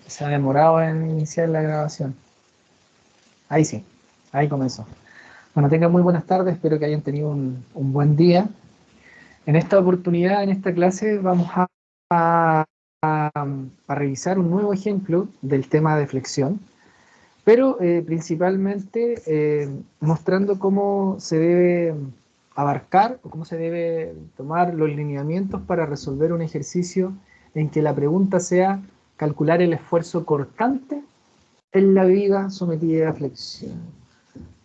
Se ha demorado en iniciar la grabación. Ahí sí, ahí comenzó. Bueno, tengan muy buenas tardes, espero que hayan tenido un buen día. En esta oportunidad, en esta clase, vamos a revisar un nuevo ejemplo del tema de flexión, pero principalmente mostrando cómo se debe abarcar o cómo se debe tomar los lineamientos para resolver un ejercicio en que la pregunta sea calcular el esfuerzo cortante en la viga sometida a flexión.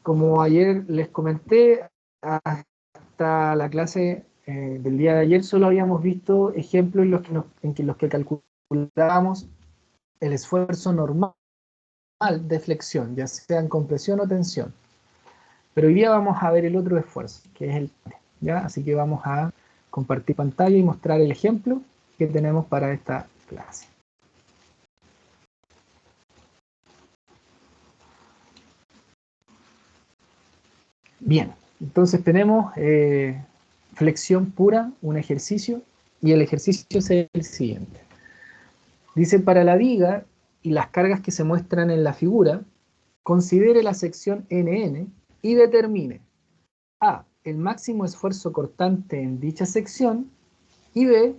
Como ayer les comenté, hasta la clase del día de ayer solo habíamos visto ejemplos en los que calculábamos el esfuerzo normal de flexión, ya sea en compresión o tensión. Pero hoy día vamos a ver el otro esfuerzo, que es el T, ¿ya? Así que vamos a compartir pantalla y mostrar el ejemplo que tenemos para esta clase. Bien, entonces tenemos flexión pura, un ejercicio, y el ejercicio es el siguiente. Dice, para la viga y las cargas que se muestran en la figura, considere la sección NN y determine A, el máximo esfuerzo cortante en dicha sección, y B,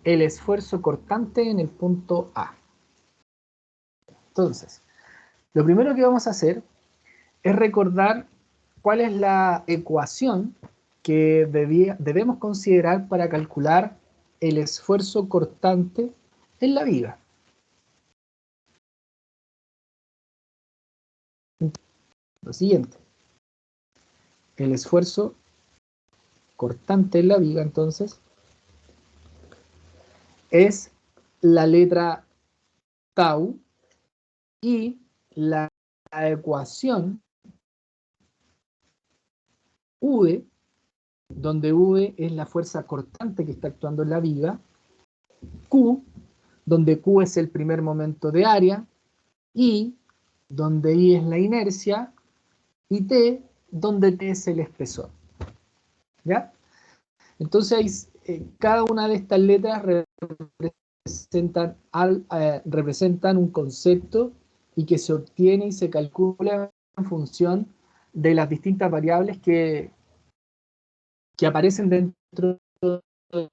el esfuerzo cortante en el punto A. Entonces, lo primero que vamos a hacer es recordar cuál es la ecuación que debemos considerar para calcular el esfuerzo cortante en la viga. Lo siguiente, el esfuerzo cortante en la viga, entonces, es la letra tau y la ecuación V, donde V es la fuerza cortante que está actuando en la viga, Q, donde Q es el primer momento de área, I, donde I es la inercia, y T, donde T es el espesor. ¿Ya? Entonces, cada una de estas letras representan un concepto y que se obtiene y se calcula en función de las distintas variables que aparecen dentro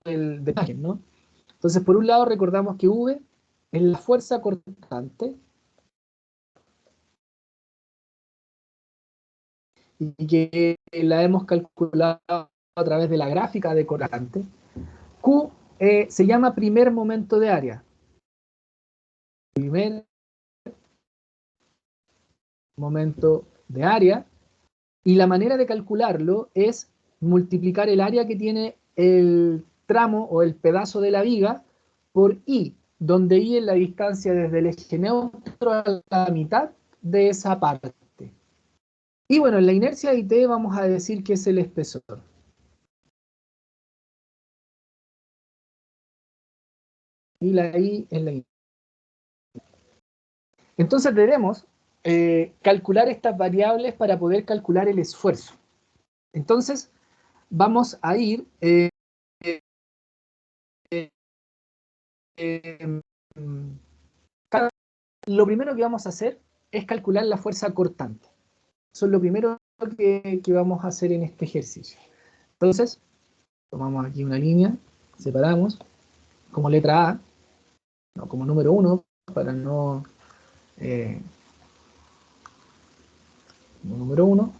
del imagen, ¿no? Entonces, por un lado, recordamos que V es la fuerza cortante y que la hemos calculado a través de la gráfica de cortante. Q se llama primer momento de área. Primer momento de área. Y la manera de calcularlo es multiplicar el área que tiene el tramo o el pedazo de la viga por I, donde I es la distancia desde el eje neutro a la mitad de esa parte. Y bueno, en la inercia de T vamos a decir que es el espesor. Y la I es la inercia. Entonces debemos calcular estas variables para poder calcular el esfuerzo. Entonces vamos a ir lo primero que vamos a hacer es calcular la fuerza cortante. Eso es lo primero que vamos a hacer en este ejercicio. Entonces, tomamos aquí una línea, separamos como letra A, no, como número 1, para no... como número 1,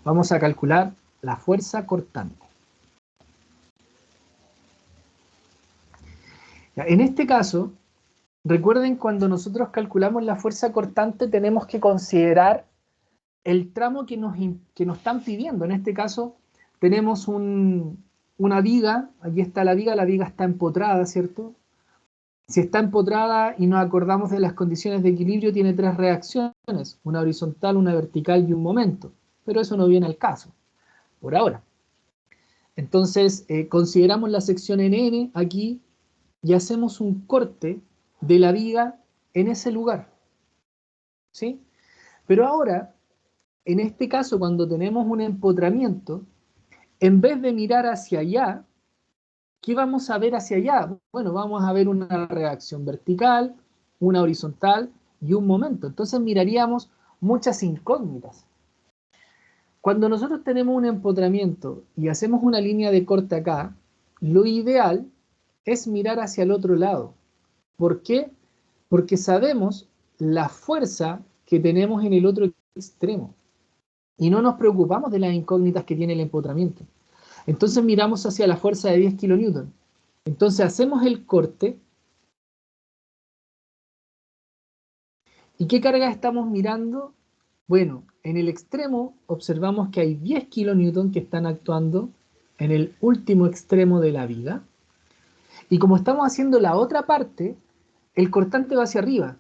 vamos a calcular la fuerza cortante. Ya, en este caso, recuerden cuando nosotros calculamos la fuerza cortante tenemos que considerar el tramo que nos están pidiendo. En este caso tenemos una viga, aquí está la viga está empotrada, ¿cierto? Si está empotrada y nos acordamos de las condiciones de equilibrio, tiene tres reacciones, una horizontal, una vertical y un momento, pero eso no viene al caso, por ahora. Entonces, consideramos la sección NN aquí y hacemos un corte de la viga en ese lugar, ¿sí? Pero ahora, en este caso, cuando tenemos un empotramiento, en vez de mirar hacia allá, ¿qué vamos a ver hacia allá? Bueno, vamos a ver una reacción vertical, una horizontal y un momento. Entonces miraríamos muchas incógnitas. Cuando nosotros tenemos un empotramiento y hacemos una línea de corte acá, lo ideal es mirar hacia el otro lado. ¿Por qué? Porque sabemos la fuerza que tenemos en el otro extremo y no nos preocupamos de las incógnitas que tiene el empotramiento. Entonces miramos hacia la fuerza de 10 kN. Entonces hacemos el corte. ¿Y qué carga estamos mirando? Bueno, en el extremo observamos que hay 10 kN que están actuando en el último extremo de la viga. Y como estamos haciendo la otra parte, el cortante va hacia arriba.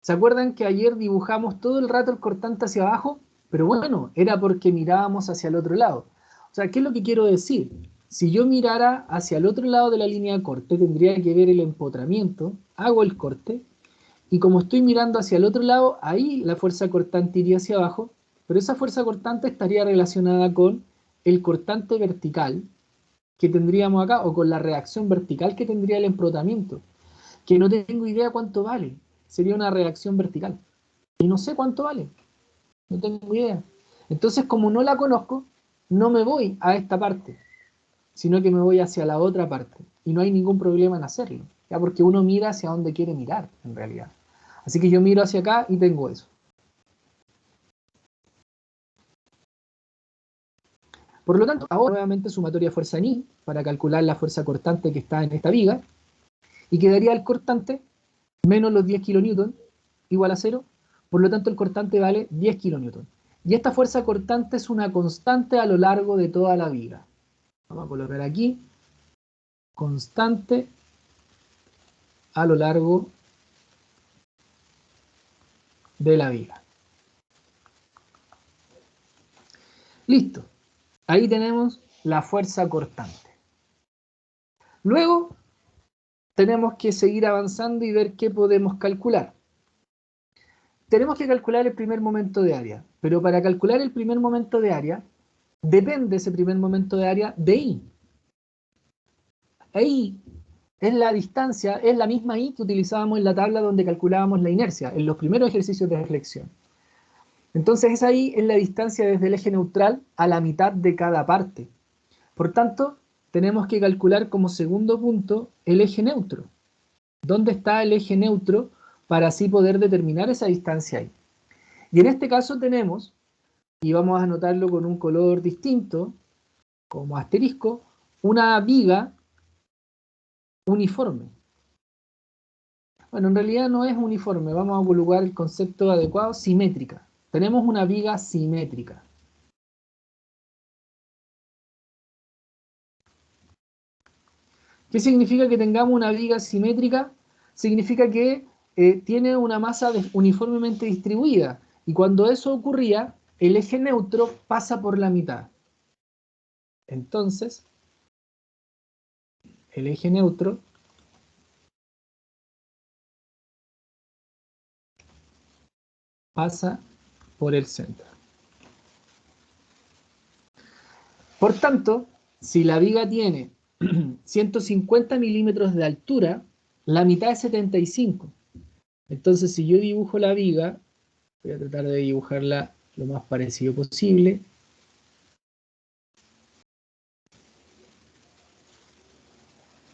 ¿Se acuerdan que ayer dibujamos todo el rato el cortante hacia abajo? Pero bueno, era porque mirábamos hacia el otro lado. O sea, ¿qué es lo que quiero decir? Si yo mirara hacia el otro lado de la línea de corte, tendría que ver el empotramiento, hago el corte, y como estoy mirando hacia el otro lado, ahí la fuerza cortante iría hacia abajo, pero esa fuerza cortante estaría relacionada con el cortante vertical que tendríamos acá, o con la reacción vertical que tendría el empotramiento, que no tengo idea cuánto vale. Sería una reacción vertical. Y no sé cuánto vale. No tengo idea. Entonces, como no la conozco, no me voy a esta parte, sino que me voy hacia la otra parte. Y no hay ningún problema en hacerlo, ¿ya? Porque uno mira hacia donde quiere mirar, en realidad. Así que yo miro hacia acá y tengo eso. Por lo tanto, ahora nuevamente sumatoria fuerza en I para calcular la fuerza cortante que está en esta viga. Y quedaría el cortante menos los 10 kN igual a 0. Por lo tanto, el cortante vale 10 kN. Y esta fuerza cortante es una constante a lo largo de toda la viga. Vamos a colocar aquí, constante a lo largo de la viga. Listo. Ahí tenemos la fuerza cortante. Luego, tenemos que seguir avanzando y ver qué podemos calcular. Tenemos que calcular el primer momento de área, pero para calcular el primer momento de área, depende ese primer momento de área de I. I es la distancia, es la misma I que utilizábamos en la tabla donde calculábamos la inercia, en los primeros ejercicios de flexión. Entonces esa I es la distancia desde el eje neutral a la mitad de cada parte. Por tanto, tenemos que calcular como segundo punto el eje neutro. ¿Dónde está el eje neutro para así poder determinar esa distancia ahí? Y en este caso tenemos, y vamos a anotarlo con un color distinto, como asterisco, una viga uniforme. Bueno, en realidad no es uniforme, vamos a colocar el concepto adecuado, simétrica. Tenemos una viga simétrica. ¿Qué significa que tengamos una viga simétrica? Significa que tiene una masa uniformemente distribuida. Y cuando eso ocurría, el eje neutro pasa por la mitad. Entonces, el eje neutro pasa por el centro. Por tanto, si la viga tiene 150 milímetros de altura, la mitad es 75. Entonces, si yo dibujo la viga, voy a tratar de dibujarla lo más parecido posible.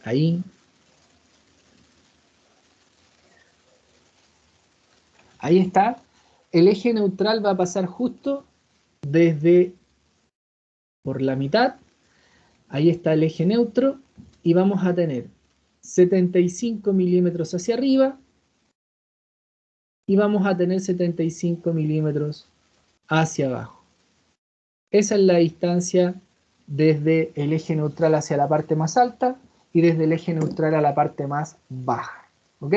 Ahí. Ahí está. El eje neutral va a pasar justo desde por la mitad. Ahí está el eje neutro. Y vamos a tener 75 milímetros hacia arriba. Y vamos a tener 75 milímetros hacia abajo. Esa es la distancia desde el eje neutral hacia la parte más alta y desde el eje neutral a la parte más baja. ¿Ok?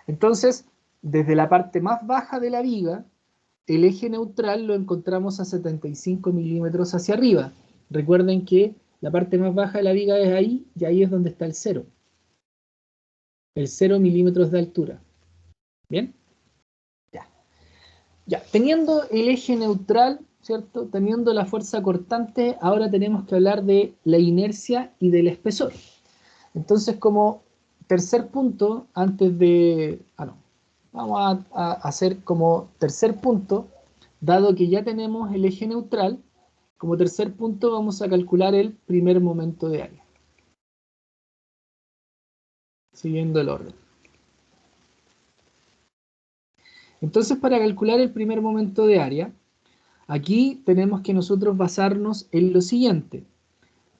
Entonces, desde la parte más baja de la viga, el eje neutral lo encontramos a 75 milímetros hacia arriba. Recuerden que la parte más baja de la viga es ahí, y ahí es donde está el 0. El 0 milímetros de altura. ¿Bien? Ya. Ya, teniendo el eje neutral, ¿cierto? Teniendo la fuerza cortante, ahora tenemos que hablar de la inercia y del espesor. Entonces, como tercer punto, antes de... Vamos a hacer como tercer punto, dado que ya tenemos el eje neutral, como tercer punto vamos a calcular el primer momento de área, siguiendo el orden. Entonces, para calcular el primer momento de área, aquí tenemos que nosotros basarnos en lo siguiente.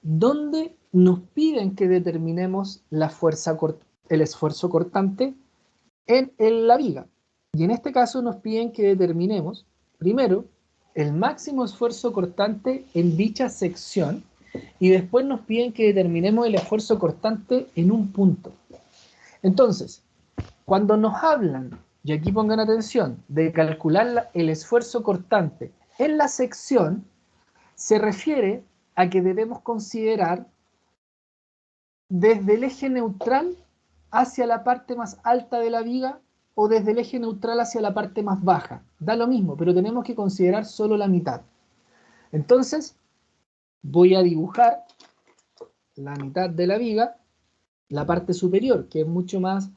¿Dónde nos piden que determinemos el esfuerzo cortante? En la viga. Y en este caso nos piden que determinemos, primero, el máximo esfuerzo cortante en dicha sección, y después nos piden que determinemos el esfuerzo cortante en un punto. Entonces, cuando nos hablan, y aquí pongan atención, de calcular el esfuerzo cortante en la sección, se refiere a que debemos considerar desde el eje neutral hacia la parte más alta de la viga o desde el eje neutral hacia la parte más baja. Da lo mismo, pero tenemos que considerar solo la mitad. Entonces, voy a dibujar la mitad de la viga, la parte superior, que es mucho más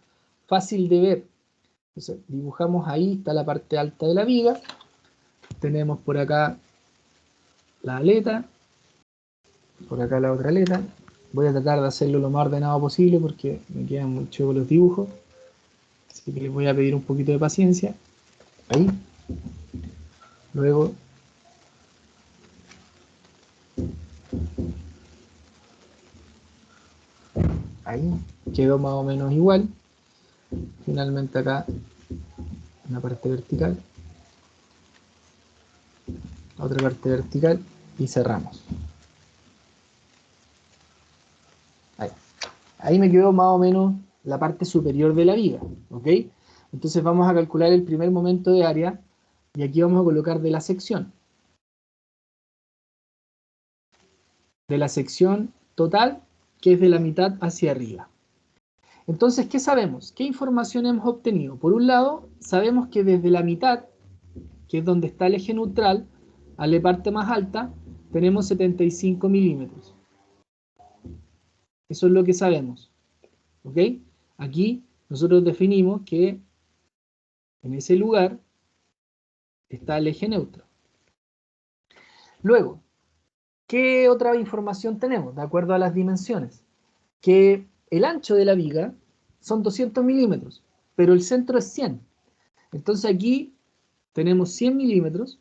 fácil de ver. Entonces, dibujamos ahí, está la parte alta de la viga. Tenemos por acá la aleta, por acá la otra aleta. Voy a tratar de hacerlo lo más ordenado posible porque me quedan mucho los dibujos. Así que les voy a pedir un poquito de paciencia. Ahí. Luego ahí quedó más o menos igual. Finalmente acá una parte vertical, otra parte vertical y cerramos. Ahí me quedó más o menos la parte superior de la viga, ¿ok? Entonces vamos a calcular el primer momento de área y aquí vamos a colocar de la sección. De la sección total, que es de la mitad hacia arriba. Entonces, ¿qué sabemos? ¿Qué información hemos obtenido? Por un lado, sabemos que desde la mitad, que es donde está el eje neutral, a la parte más alta, tenemos 75 milímetros. Eso es lo que sabemos. ¿Ok? Aquí nosotros definimos que en ese lugar está el eje neutro. Luego, ¿qué otra información tenemos? De acuerdo a las dimensiones. Que el ancho de la viga son 200 milímetros, pero el centro es 100. Entonces aquí tenemos 100 milímetros.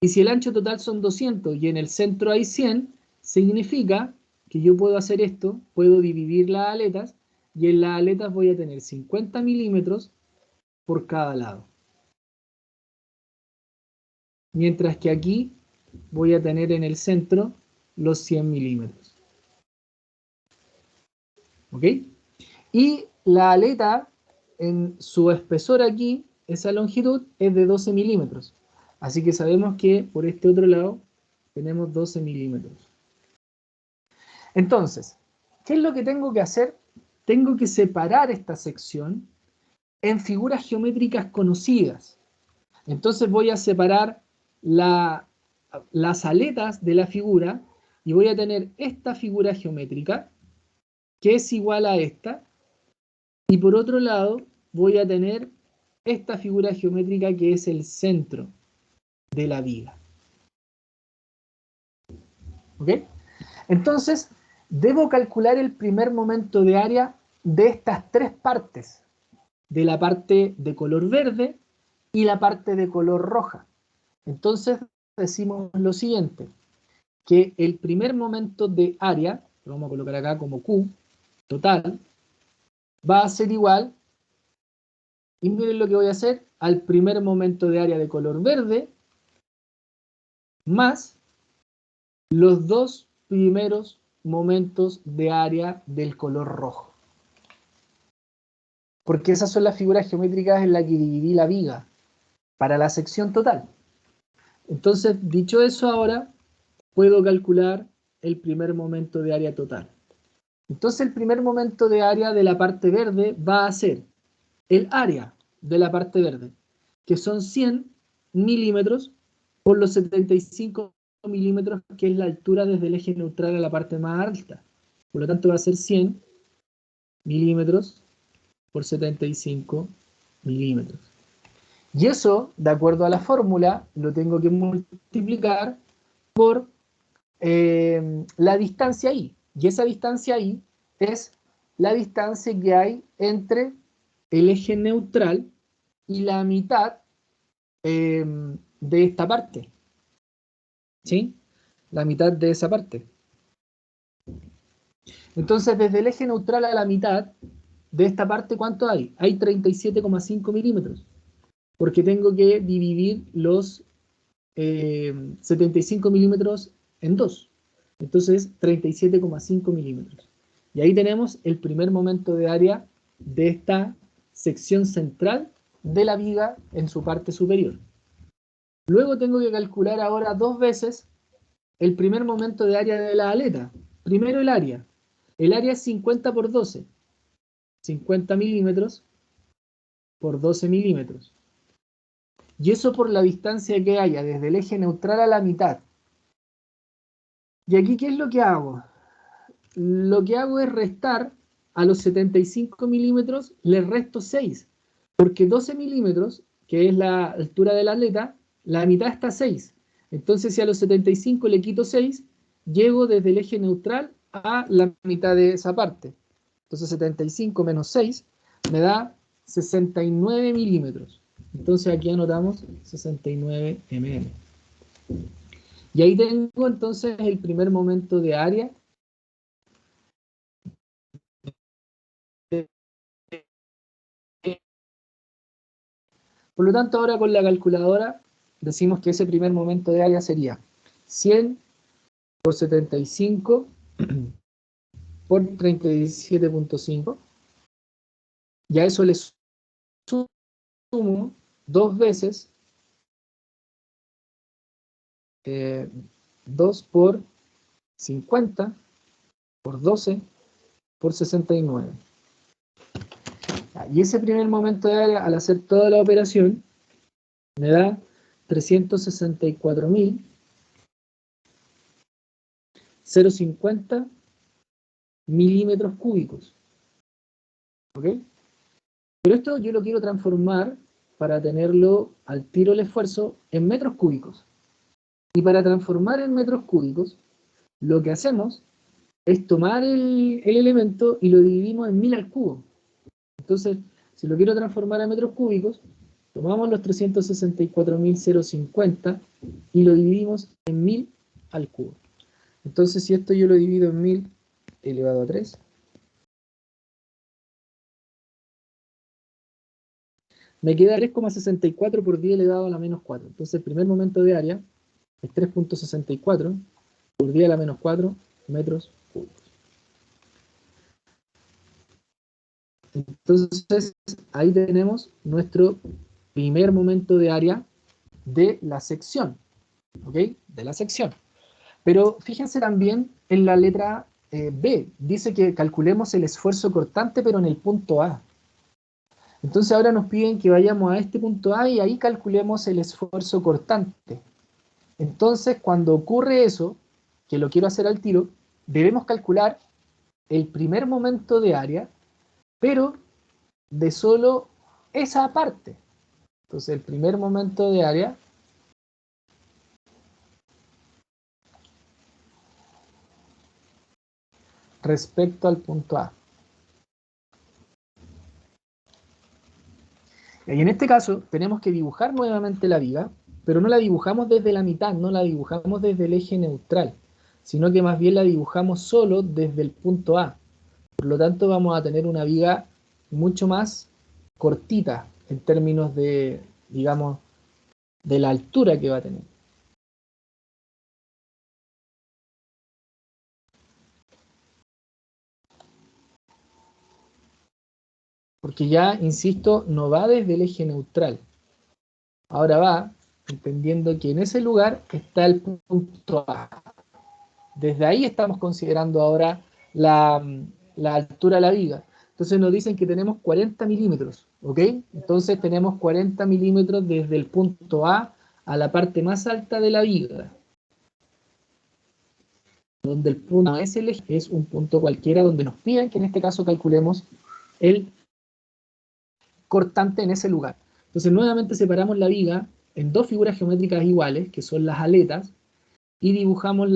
Y si el ancho total son 200 y en el centro hay 100, significa que yo puedo hacer esto, puedo dividir las aletas, y en las aletas voy a tener 50 milímetros por cada lado. Mientras que aquí voy a tener en el centro los 100 milímetros. ¿Ok? Y la aleta, en su espesor aquí, esa longitud es de 12 milímetros. Así que sabemos que por este otro lado tenemos 12 milímetros. Entonces, ¿qué es lo que tengo que hacer? Tengo que separar esta sección en figuras geométricas conocidas. Entonces voy a separar las aletas de la figura y voy a tener esta figura geométrica que es igual a esta, y por otro lado voy a tener esta figura geométrica que es el centro de la viga. ¿Ok? Entonces, debo calcular el primer momento de área de estas tres partes, de la parte de color verde y la parte de color roja. Entonces, decimos lo siguiente, que el primer momento de área, lo vamos a colocar acá como Q, total, va a ser igual, y miren lo que voy a hacer, al primer momento de área de color verde, más los dos primeros momentos de área del color rojo. Porque esas son las figuras geométricas en las que dividí la viga para la sección total. Entonces, dicho eso ahora, puedo calcular el primer momento de área total. Entonces, el primer momento de área de la parte verde va a ser el área de la parte verde, que son 100 milímetros por los 75 milímetros, que es la altura desde el eje neutral a la parte más alta. Por lo tanto, va a ser 100 milímetros por 75 milímetros. Y eso, de acuerdo a la fórmula, lo tengo que multiplicar por la distancia I. Y esa distancia I es la distancia que hay entre el eje neutral y la mitad de esta parte. ¿Sí? La mitad de esa parte. Entonces, desde el eje neutral a la mitad de esta parte, ¿cuánto hay? Hay 37,5 milímetros. Porque tengo que dividir los 75 milímetros en 2. Entonces, 37,5 milímetros. Y ahí tenemos el primer momento de área de esta sección central de la viga en su parte superior. Luego tengo que calcular ahora dos veces el primer momento de área de la aleta. Primero el área. El área es 50 por 12. 50 milímetros por 12 milímetros. Y eso por la distancia que haya desde el eje neutral a la mitad. Y aquí, ¿qué es lo que hago? Lo que hago es restar a los 75 milímetros, le resto 6. Porque 12 milímetros, que es la altura de la aleta, la mitad está a 6. Entonces, si a los 75 le quito 6, llego desde el eje neutral a la mitad de esa parte. Entonces, 75 menos 6 me da 69 milímetros. Entonces, aquí anotamos 69 mm. Y ahí tengo entonces el primer momento de área. Por lo tanto, ahora con la calculadora decimos que ese primer momento de área sería 100 por 75 por 37,5. Y a eso le sumo dos veces 2 por 50 por 12 por 69. Y ese primer momento de área, al hacer toda la operación, me da 364.050 milímetros cúbicos. ¿Ok? Pero esto yo lo quiero transformar para tenerlo al tiro el esfuerzo en metros cúbicos. Y para transformar en metros cúbicos, lo que hacemos es tomar el elemento y lo dividimos en 1000 al cubo. Entonces, si lo quiero transformar a metros cúbicos, tomamos los 364.050 y lo dividimos en 1000 al cubo. Entonces, si esto yo lo divido en 1000 elevado a 3, me queda 3,64 por 10 elevado a la menos 4. Entonces, el primer momento de área es 3,64 por 10 a la menos 4 metros cúbicos. Entonces, ahí tenemos nuestro primer momento de área de la sección. ¿Ok? De la sección. Pero fíjense también en la letra B. Dice que calculemos el esfuerzo cortante, pero en el punto A. Entonces ahora nos piden que vayamos a este punto A y ahí calculemos el esfuerzo cortante. Entonces, cuando ocurre eso, que lo quiero hacer al tiro, debemos calcular el primer momento de área, pero de solo esa parte. Entonces, el primer momento de área respecto al punto A. Y en este caso, tenemos que dibujar nuevamente la viga, pero no la dibujamos desde la mitad, no la dibujamos desde el eje neutral, sino que más bien la dibujamos solo desde el punto A. Por lo tanto, vamos a tener una viga mucho más cortita en términos de, digamos, de la altura que va a tener. Porque ya, insisto, no va desde el eje neutral. Ahora va entendiendo que en ese lugar está el punto A. Desde ahí estamos considerando ahora la altura de la viga. Entonces nos dicen que tenemos 40 milímetros, ¿ok? Entonces tenemos 40 milímetros desde el punto A la parte más alta de la viga. Donde el punto es el eje, es un punto cualquiera donde nos piden que en este caso calculemos el cortante en ese lugar. Entonces nuevamente separamos la viga en dos figuras geométricas iguales, que son las aletas, y dibujamos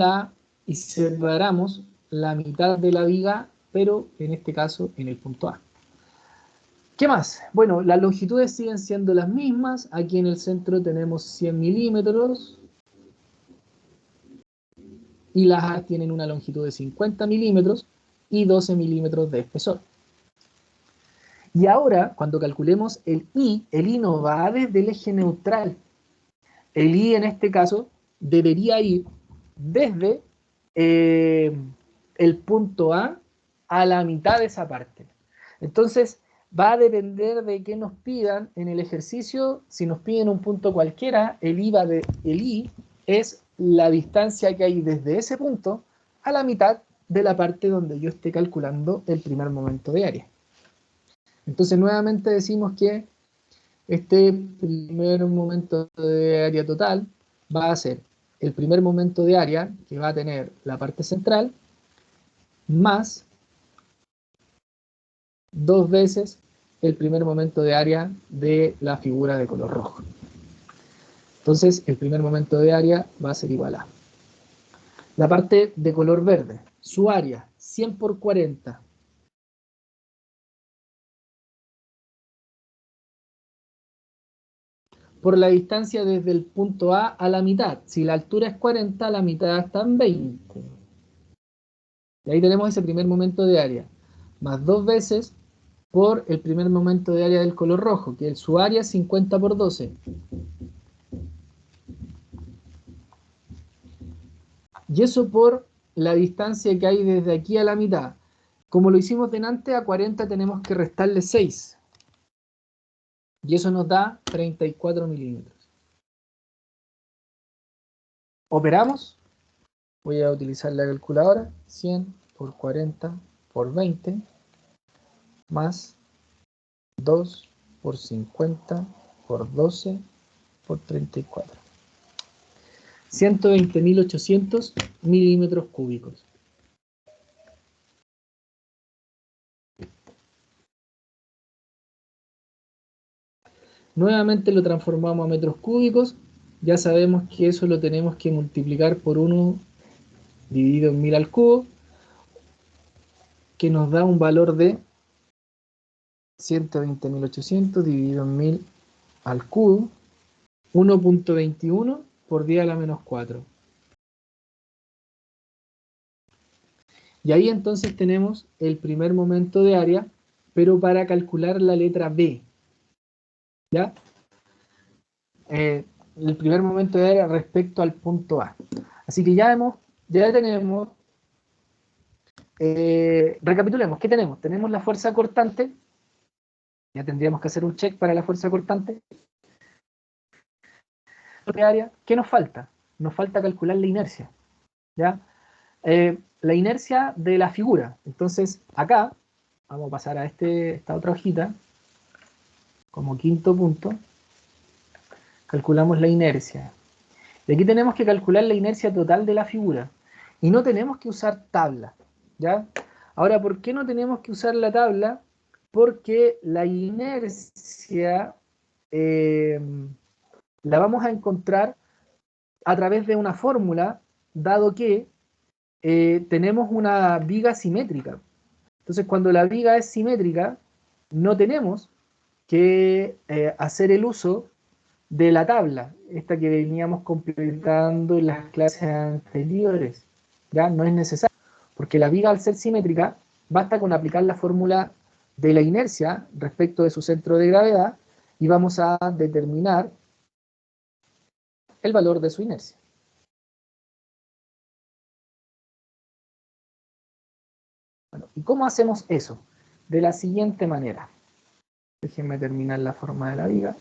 y separamos la mitad de la viga, pero en este caso en el punto A. ¿Qué más? Bueno, las longitudes siguen siendo las mismas. Aquí en el centro tenemos 100 milímetros y las A tienen una longitud de 50 milímetros y 12 milímetros de espesor. Y ahora, cuando calculemos el I no va desde el eje neutral. El I en este caso debería ir desde el punto a la mitad de esa parte. Entonces, va a depender de qué nos pidan en el ejercicio. Si nos piden un punto cualquiera, el I es la distancia que hay desde ese punto a la mitad de la parte donde yo esté calculando el primer momento de área. Entonces, nuevamente decimos que este primer momento de área total va a ser el primer momento de área, que va a tener la parte central, más 2 veces el primer momento de área de la figura de color rojo. Entonces, el primer momento de área va a ser igual a la parte de color verde, su área, 100 por 40. Por la distancia desde el punto A la mitad. Si la altura es 40, la mitad está en 20. Y ahí tenemos ese primer momento de área. Más 2 veces por el primer momento de área del color rojo, que su área es 50 por 12. Y eso por la distancia que hay desde aquí a la mitad. Como lo hicimos delante, a 40 tenemos que restarle 6. Y eso nos da 34 milímetros. Operamos. Voy a utilizar la calculadora. 100 por 40 por 20 más 2 por 50 por 12 por 34. 120.800 milímetros cúbicos. Nuevamente lo transformamos a metros cúbicos. Ya sabemos que eso lo tenemos que multiplicar por 1 dividido en 1000 al cubo, que nos da un valor de 120.800 dividido en 1000 al cubo, 1.21 por 10 a la menos 4. Y ahí entonces tenemos el primer momento de área, pero para calcular la letra B. ¿Ya? El primer momento de área respecto al punto A. Así que ya tenemos, recapitulemos, ¿qué tenemos? Tenemos la fuerza cortante, ya tendríamos que hacer un check para la fuerza cortante. ¿Qué nos falta? Nos falta calcular la inercia, ¿ya? La inercia de la figura. Entonces, acá, vamos a pasar a esta otra hojita, como quinto punto, calculamos la inercia. Y aquí tenemos que calcular la inercia total de la figura. Y no tenemos que usar tabla, ¿ya? Ahora, ¿por qué no tenemos que usar la tabla? Porque la inercia la vamos a encontrar a través de una fórmula, dado que tenemos una viga simétrica. Entonces, cuando la viga es simétrica, no tenemos que hacer el uso de la tabla, esta que veníamos completando en las clases anteriores. Ya no es necesario, porque la viga, al ser simétrica, basta con aplicar la fórmula de la inercia respecto de su centro de gravedad y vamos a determinar el valor de su inercia. Bueno, ¿y cómo hacemos eso? De la siguiente manera. Déjenme terminar la forma de la viga.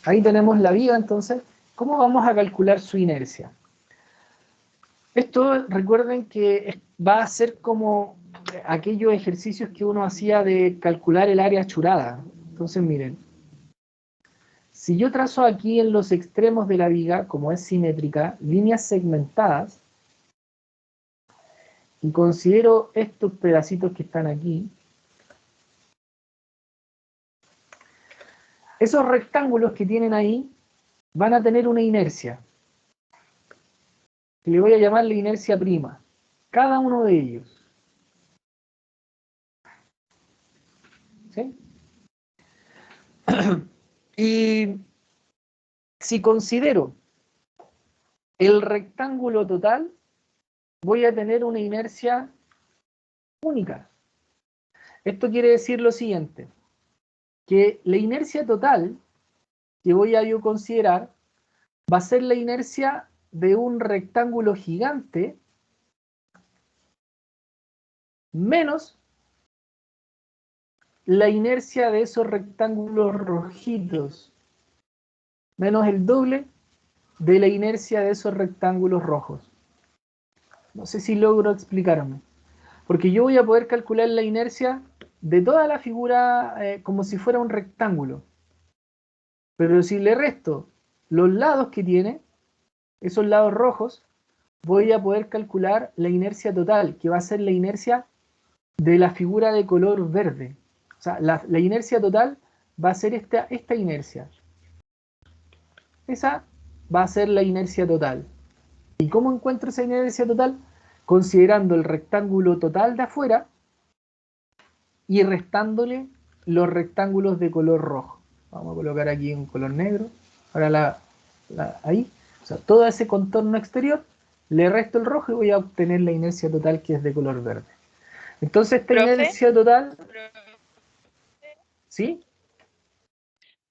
Ahí tenemos la viga, entonces. ¿Cómo vamos a calcular su inercia? Esto, recuerden que va a ser como aquellos ejercicios que uno hacía de calcular el área achurada. Entonces, miren. Si yo trazo aquí en los extremos de la viga, como es simétrica, líneas segmentadas, y considero estos pedacitos que están aquí, esos rectángulos que tienen ahí van a tener una inercia, que le voy a llamar la inercia prima, cada uno de ellos. ¿Sí? Y si considero el rectángulo total, voy a tener una inercia única. Esto quiere decir lo siguiente, que la inercia total que voy a yo considerar va a ser la inercia de un rectángulo gigante menos la inercia de esos rectángulos rojitos, menos el doble de la inercia de esos rectángulos rojos. No sé si logro explicarme. Porque yo voy a poder calcular la inercia de toda la figura como si fuera un rectángulo. Pero si le resto los lados que tiene, esos lados rojos, voy a poder calcular la inercia total, que va a ser la inercia de la figura de color verde. O sea, la inercia total va a ser esta inercia. Esa va a ser la inercia total. ¿Y cómo encuentro esa inercia total? Considerando el rectángulo total de afuera y restándole los rectángulos de color rojo. Vamos a colocar aquí un color negro. Ahora ahí. O sea, todo ese contorno exterior, le resto el rojo y voy a obtener la inercia total que es de color verde. Entonces esta inercia total... ¿Sí?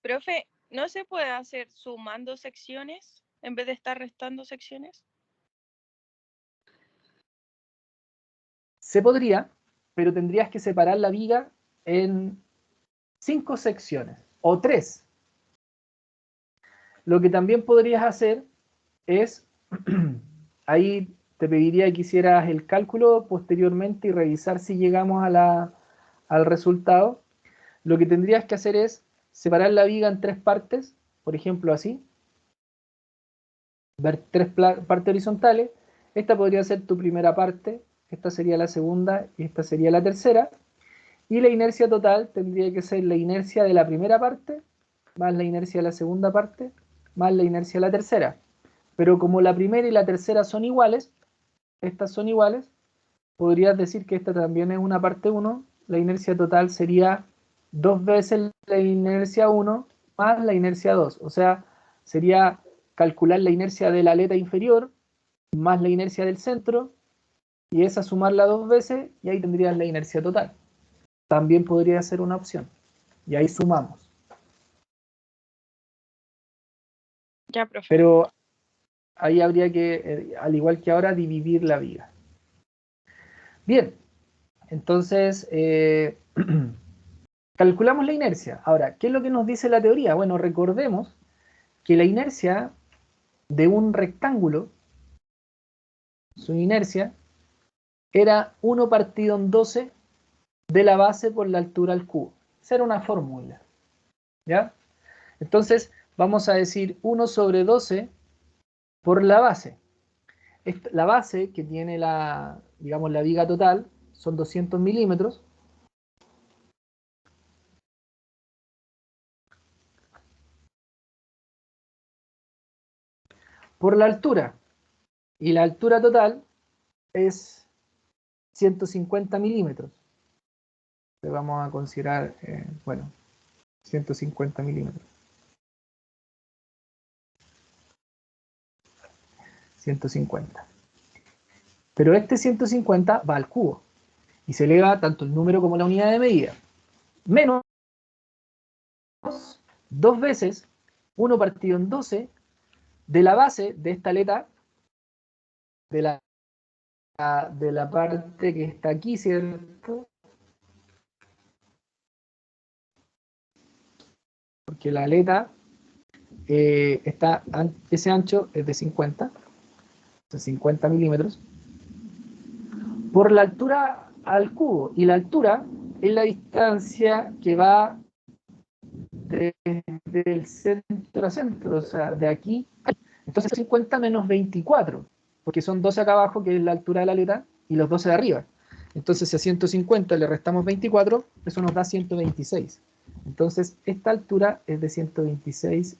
Profe, ¿no se puede hacer sumando secciones en vez de estar restando secciones? Se podría, pero tendrías que separar la viga en 5 secciones o 3. Lo que también podrías hacer es, ahí te pediría que hicieras el cálculo posteriormente y revisar si llegamos al resultado. Lo que tendrías que hacer es separar la viga en 3 partes, por ejemplo así, ver 3 partes horizontales. Esta podría ser tu primera parte, esta sería la segunda y esta sería la tercera. Y la inercia total tendría que ser la inercia de la primera parte, más la inercia de la segunda parte, más la inercia de la tercera. Pero como la primera y la tercera son iguales, estas son iguales, podrías decir que esta también es una parte 1, la inercia total sería 2 veces la inercia 1 más la inercia 2. O sea, sería calcular la inercia de la aleta inferior más la inercia del centro, y esa sumarla 2 veces, y ahí tendrías la inercia total. También podría ser una opción. Y ahí sumamos. Ya, profe. Pero ahí habría que, al igual que ahora, dividir la viga. Bien, entonces calculamos la inercia. Ahora, ¿qué es lo que nos dice la teoría? Bueno, recordemos que la inercia de un rectángulo, su inercia, era 1 partido en 12 de la base por la altura al cubo. Esa era una fórmula. ¿Ya? Entonces, vamos a decir 1 sobre 12 por la base. La base que tiene digamos, la viga total son 200 milímetros. Por la altura. Y la altura total es 150 milímetros. Le vamos a considerar, bueno, 150 milímetros. 150. Pero este 150 va al cubo. Y se eleva tanto el número como la unidad de medida. Menos 2 veces 1 partido en 12 de la base de esta aleta, de la parte que está aquí, ¿cierto? Porque la aleta ese ancho es de 50 milímetros, por la altura al cubo. Y la altura es la distancia que va desde el centro a centro, o sea, de aquí. Entonces 50 menos 24, porque son 12 acá abajo, que es la altura de la aleta, y los 12 de arriba. Entonces si a 150 le restamos 24, eso nos da 126. Entonces, esta altura es de 126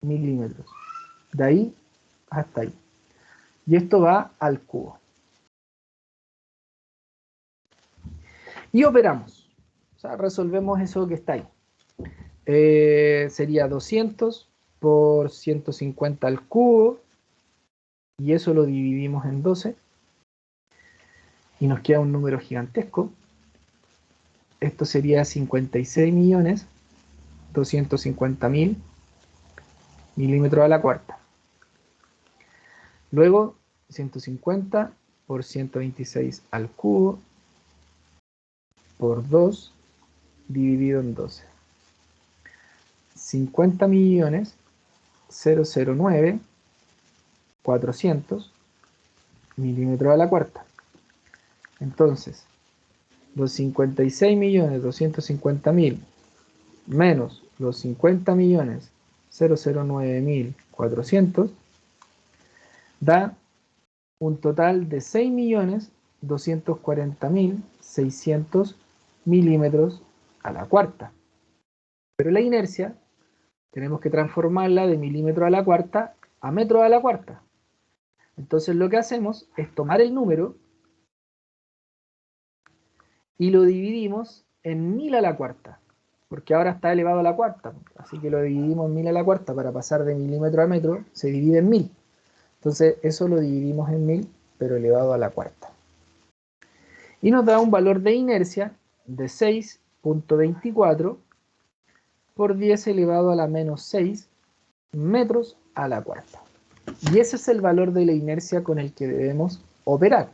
milímetros. De ahí hasta ahí. Y esto va al cubo. Y operamos. O sea, resolvemos eso que está ahí. Sería 200 por 150 al cubo. Y eso lo dividimos en 12. Y nos queda un número gigantesco. Esto sería 56.250.000 milímetros a la cuarta. Luego, 150 por 126 al cubo por 2 dividido en 12. 50.009.400 milímetros a la cuarta. Entonces, los 56.250.000 menos los 50.009.400 da un total de 6.240.600 milímetros a la cuarta. Pero la inercia tenemos que transformarla de milímetro a la cuarta a metro a la cuarta. Entonces lo que hacemos es tomar el número y lo dividimos en 1000 a la cuarta, porque ahora está elevado a la cuarta, así que lo dividimos en 1000 a la cuarta para pasar de milímetro a metro, se divide en 1000. Entonces eso lo dividimos en 1000, pero elevado a la cuarta. Y nos da un valor de inercia de 6.24 por 10 elevado a la menos 6 metros a la cuarta. Y ese es el valor de la inercia con el que debemos operar,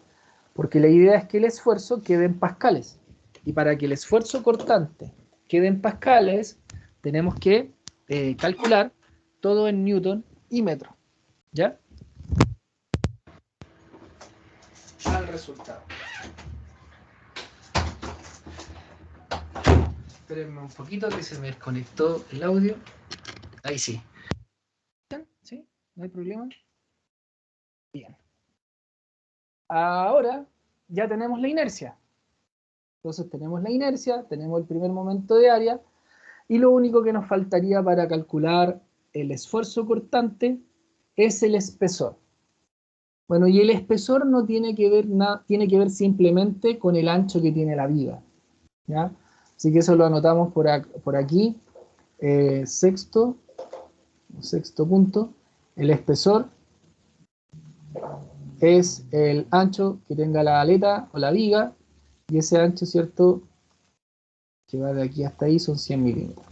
porque la idea es que el esfuerzo quede en pascales. Y para que el esfuerzo cortante quede en pascales, tenemos que calcular todo en newton y metro. ¿Ya? Al resultado. Espérenme un poquito que se me desconectó el audio. Ahí sí. ¿Sí? ¿No hay problema? Bien. Ahora ya tenemos la inercia. Entonces tenemos la inercia, tenemos el primer momento de área, y lo único que nos faltaría para calcular el esfuerzo cortante es el espesor. Bueno, y el espesor no tiene que ver nada, tiene que ver simplemente con el ancho que tiene la viga, ¿ya? Así que eso lo anotamos por aquí. Sexto punto, el espesor es el ancho que tenga la aleta o la viga, y ese ancho, ¿cierto?, que va de aquí hasta ahí son 100 milímetros.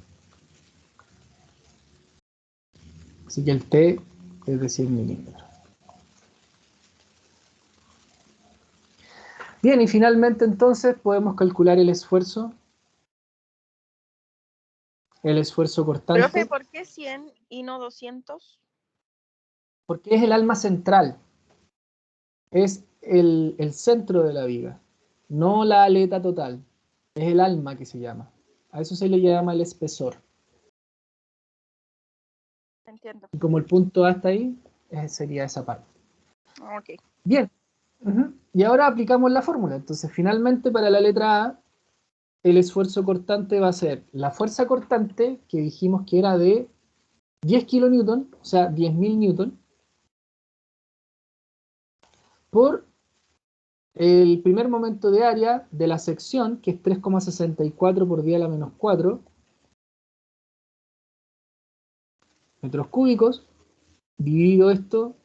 Así que el T es de 100 milímetros. Bien, y finalmente entonces podemos calcular el esfuerzo cortante. Profe, ¿por qué 100 y no 200? Porque es el alma central, es el centro de la viga, no la aleta total, es el alma que se llama. A eso se le llama el espesor. Entiendo. Y como el punto A está ahí, sería esa parte. Ok. Bien. Y ahora aplicamos la fórmula. Entonces, finalmente, para la letra A, el esfuerzo cortante va a ser la fuerza cortante, que dijimos que era de 10 kilonewton, o sea, 10.000 newton, por el primer momento de área de la sección, que es 3,64 por 10 a la menos 4 metros cúbicos, dividido esto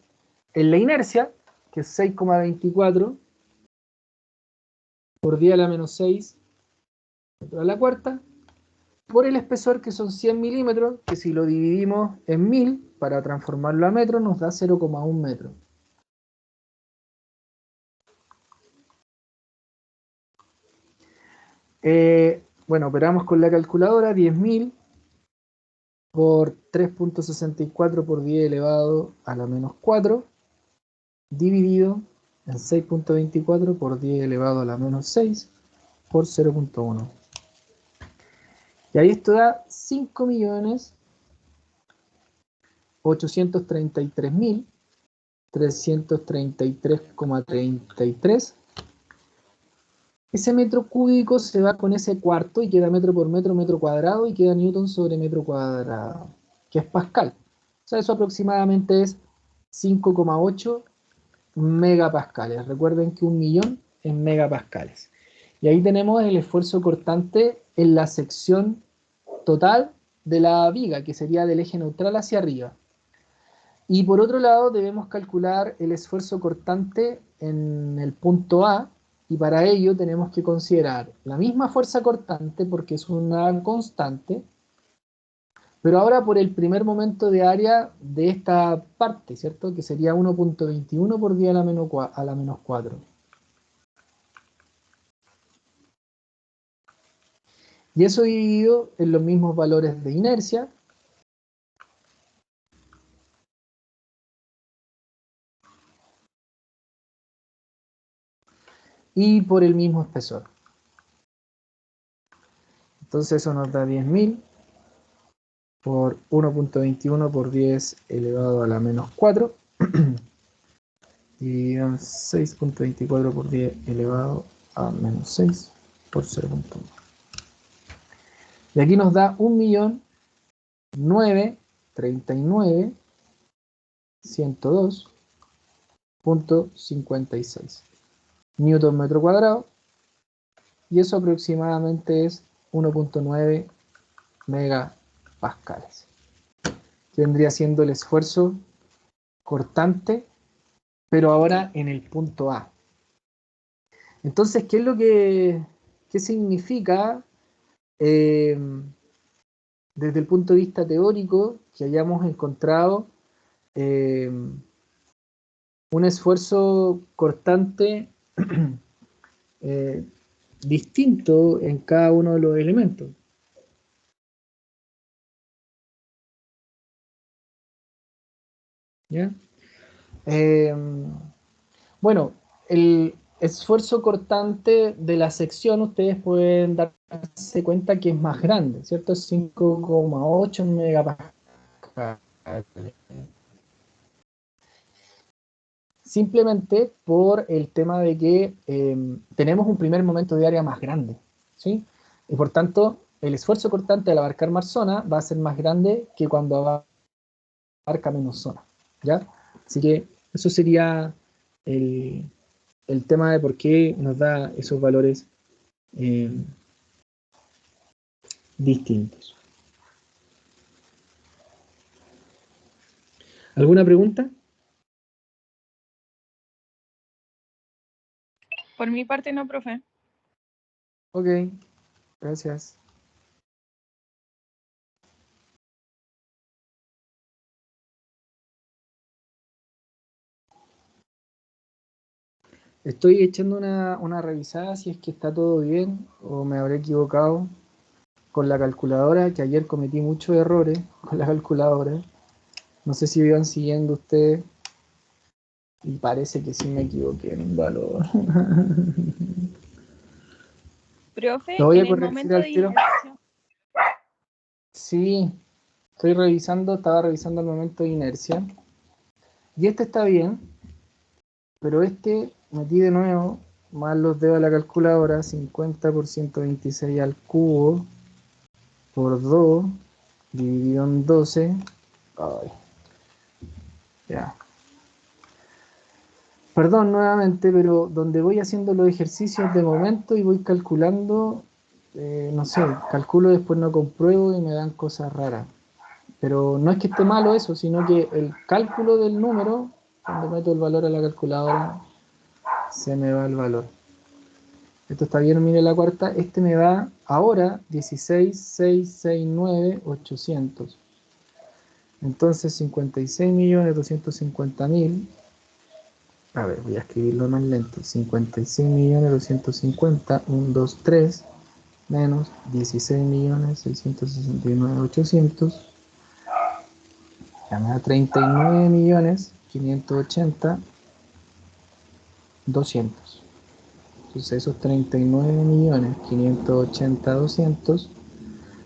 en la inercia, que es 6,24 por 10 a la menos 6 metros a la cuarta, por el espesor, que son 100 milímetros, que si lo dividimos en 1000 para transformarlo a metros nos da 0,1 metro. Bueno, operamos con la calculadora. 10.000 por 3.64 por 10 elevado a la menos 4 dividido en 6.24 por 10 elevado a la menos 6 por 0.1. Y ahí esto da 5.833.333,33 ese metro cúbico se va con ese cuarto y queda metro por metro, metro cuadrado, y queda newton sobre metro cuadrado, que es pascal. O sea, eso aproximadamente es 5,8 megapascales. Recuerden que 1.000.000 es megapascales. Y ahí tenemos el esfuerzo cortante en la sección total de la viga, que sería del eje neutral hacia arriba. Y por otro lado, debemos calcular el esfuerzo cortante en el punto A, y para ello tenemos que considerar la misma fuerza cortante, porque es una constante, pero ahora por el primer momento de área de esta parte, ¿cierto? Que sería 1,21 por 10 a la menos 4. Y eso dividido en los mismos valores de inercia, y por el mismo espesor. Entonces eso nos da 10.000 por 1,21 por 10 elevado a la menos 4. Dividido en 6,24 por 10 elevado a menos 6 por 0,1. Y aquí nos da 1.939.102.56 newton metro cuadrado, y eso aproximadamente es 1,9 megapascales, que vendría siendo el esfuerzo cortante, pero ahora en el punto A. Entonces, ¿qué es lo que qué significa desde el punto de vista teórico que hayamos encontrado un esfuerzo cortante distinto en cada uno de los elementos? ¿Ya? Bueno, el esfuerzo cortante de la sección, ustedes pueden darse cuenta que es más grande, ¿cierto? Es 5,8 megapascales. Simplemente por el tema de que tenemos un primer momento de área más grande, ¿sí? Y por tanto, el esfuerzo cortante al abarcar más zona va a ser más grande que cuando abarca menos zona, ¿ya? Así que eso sería el tema de por qué nos da esos valores distintos. ¿Alguna pregunta? Por mi parte no, profe. Ok, gracias. Estoy echando una revisada si es que está todo bien o me habré equivocado con la calculadora, que ayer cometí muchos errores con la calculadora. No sé si iban siguiendo ustedes, y parece que sí me equivoqué en un valor. Profe, Lo voy en a el corregir momento al de tiro. inercia. Sí, estaba revisando el momento de inercia. Y este está bien, pero este metí de nuevo, más los dedos de la calculadora, 50 por 126 al cubo, por 2, dividido en 12. Ay, ya. Perdón nuevamente, pero donde voy haciendo los ejercicios de momento y voy calculando, no sé, calculo, después no compruebo y me dan cosas raras. Pero no es que esté malo eso, sino que el cálculo del número, cuando meto el valor a la calculadora, se me va el valor. Esto está bien, mire la cuarta. Este me da ahora 16.669.800. Entonces 56.250.000. A ver, voy a escribirlo más lento. 56.250.000, 1, 2, 3, menos 16.669.800. Ya me da 39.580.200. Entonces esos 39.580.200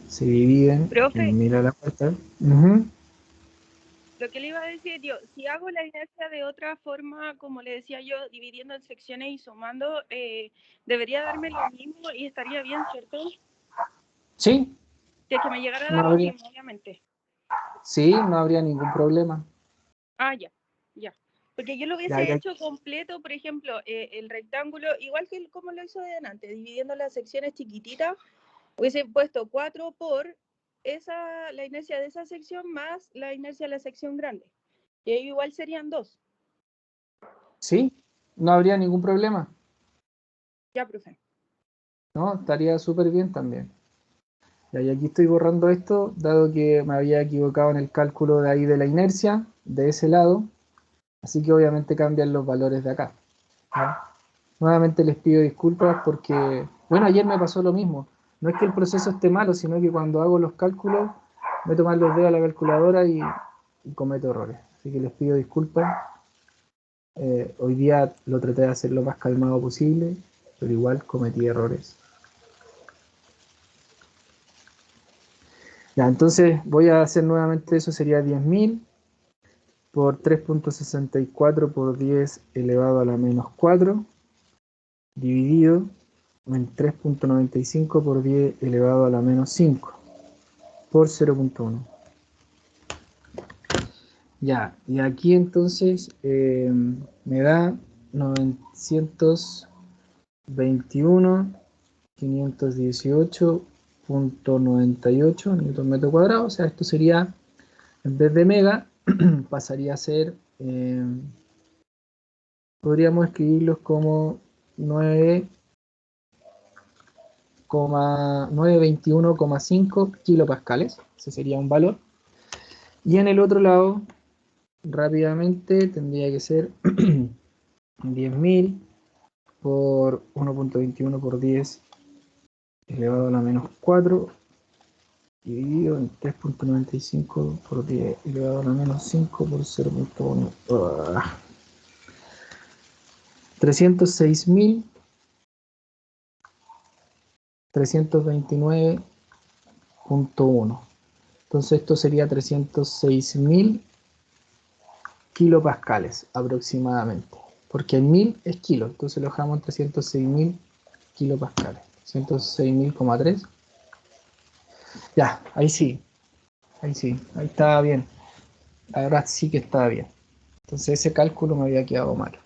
se dividen Profe, en 1000 a la cuarta. Lo que le iba a decir yo, si hago la inercia de otra forma, como le decía yo, dividiendo en secciones y sumando, debería darme lo mismo y estaría bien, ¿cierto? Sí, Si es que me llegara a no dar lo habría, mismo, obviamente. sí, no habría ningún problema. Ah, ya, ya. Porque yo lo Ya, hubiese ya, hecho completo, por ejemplo, el rectángulo, igual que como lo hizo de antes, dividiendo las secciones chiquititas, hubiese puesto 4 por la inercia de esa sección más la inercia de la sección grande. Y ahí igual serían 2. sí, no habría ningún problema. Ya, profe. ¿No? Estaría súper bien también. Ya, y aquí estoy borrando esto, dado que me había equivocado en el cálculo de ahí de la inercia, de ese lado, así que obviamente cambian los valores de acá. ¿Ya? Nuevamente les pido disculpas porque, bueno, ayer me pasó lo mismo. No es que el proceso esté malo, sino que cuando hago los cálculos, meto mal los dedos a la calculadora y cometo errores. Así que les pido disculpas. Hoy día lo traté de hacer lo más calmado posible, pero igual cometí errores. Ya, entonces voy a hacer nuevamente eso, sería 10.000 por 3.64 por 10 elevado a la menos 4, dividido en 3.95 por 10 elevado a la menos 5, por 0.1. Ya, y aquí entonces me da 921.518.98 newton metro cuadrado, o sea, esto sería, en vez de mega, pasaría a ser, podríamos escribirlos como 921,5 kilopascales, ese sería un valor. Y en el otro lado, rápidamente, tendría que ser 10.000 por 1.21 por 10 elevado a la menos 4 dividido en 3.95 por 10 elevado a la menos 5 por 0.1. 306.329.1. Entonces esto sería 306.000 kilopascales aproximadamente. Porque el 1000 es kilo, entonces lo dejamos en 306.000 kilopascales. 106.000,3. Ya, ahí sí, ahí estaba bien. Ahora sí que estaba bien. Entonces ese cálculo me había quedado mal.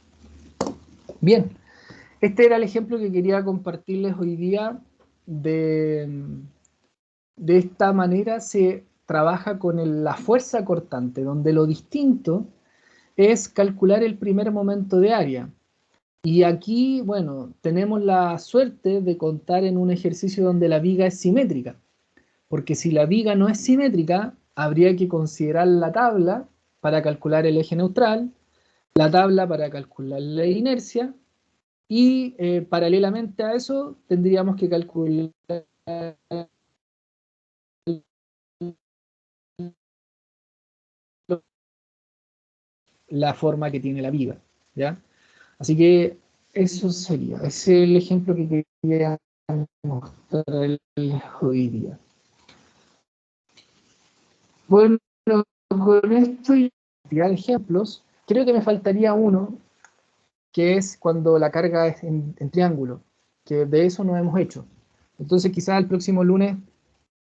Bien, este era el ejemplo que quería compartirles hoy día de esta manera se trabaja con la fuerza cortante, donde lo distinto es calcular el primer momento de área. Y aquí, bueno, tenemos la suerte de contar en un ejercicio donde la viga es simétrica, porque si la viga no es simétrica, habría que considerar la tabla para calcular el eje neutral, la tabla para calcular la inercia, y paralelamente a eso tendríamos que calcular la forma que tiene la viga, ¿ya? Así que eso sería, ese es el ejemplo que quería mostrar hoy día. Bueno, con esto y cantidad de ejemplos, creo que me faltaría uno, que es cuando la carga es en triángulo, que de eso no hemos hecho. Entonces quizás el próximo lunes,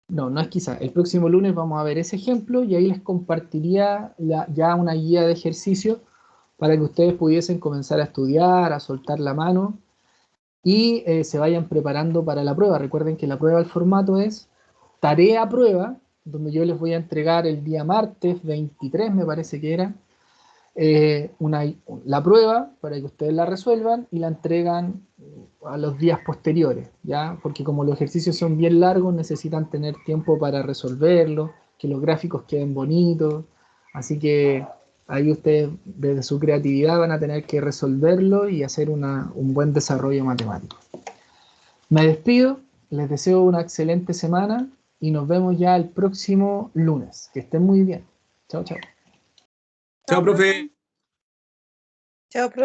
no es quizás, el próximo lunes vamos a ver ese ejemplo y ahí les compartiría ya una guía de ejercicio para que ustedes pudiesen comenzar a estudiar, a soltar la mano y se vayan preparando para la prueba. Recuerden que la prueba, el formato es tarea prueba, donde yo les voy a entregar el día martes 23, me parece que era, la prueba para que ustedes la resuelvan y la entregan a los días posteriores, ¿ya? Porque como los ejercicios son bien largos, necesitan tener tiempo para resolverlo, que los gráficos queden bonitos, así que ahí ustedes desde su creatividad van a tener que resolverlo y hacer un buen desarrollo matemático. Me despido, les deseo una excelente semana y nos vemos ya el próximo lunes. Que estén muy bien. Chao, chao. Chao, profe. Chao, profe.